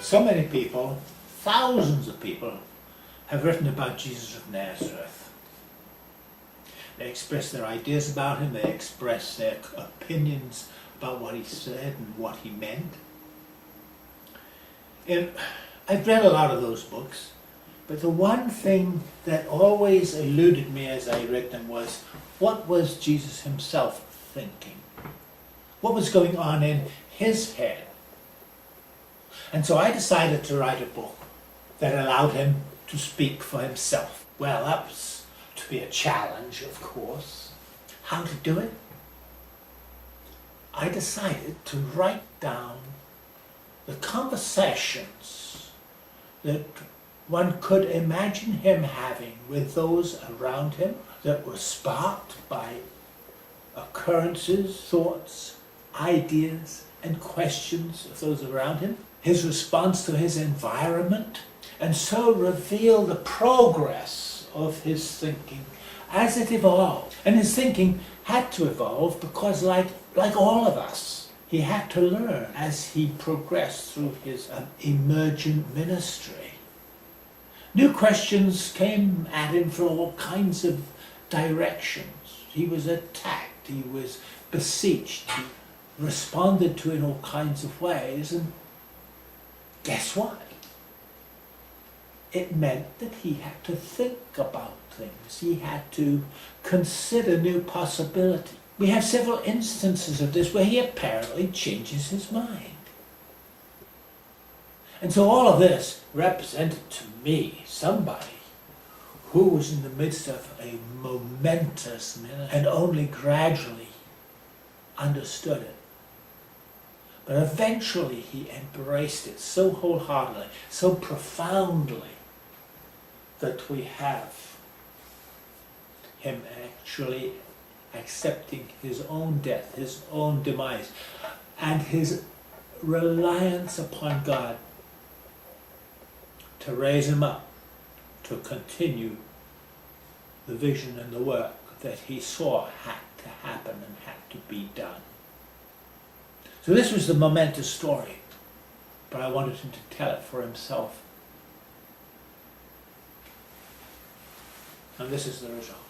So many people, thousands of people, have written about Jesus of Nazareth. They express their ideas about him, they express their opinions about what he said and what he meant. And I've read a lot of those books, but the one thing that always eluded me as I read them was, what was Jesus himself thinking? What was going on in his head? And so I decided to write a book that allowed him to speak for himself. Well, that was to be a challenge, of course. How to do it? I decided to write down the conversations that one could imagine him having with those around him that were sparked by occurrences, thoughts, ideas, and questions of those around him, his response to his environment, and so reveal the progress of his thinking as it evolved. And his thinking had to evolve because, like all of us, he had to learn as he progressed through his emergent ministry. New questions came at him from all kinds of directions. He was attacked, he was beseeched, he responded to in all kinds of ways, and guess what? It meant that he had to think about things. He had to consider new possibilities. We have several instances of this where he apparently changes his mind. And so all of this represented to me somebody who was in the midst of a momentous ministry and only gradually understood it. But eventually he embraced it so wholeheartedly, so profoundly, that we have him actually accepting his own death, his own demise, and his reliance upon God to raise him up, to continue the vision and the work that he saw had to happen and had to be done. So this was the momentous story, but I wanted him to tell it for himself. And this is the result.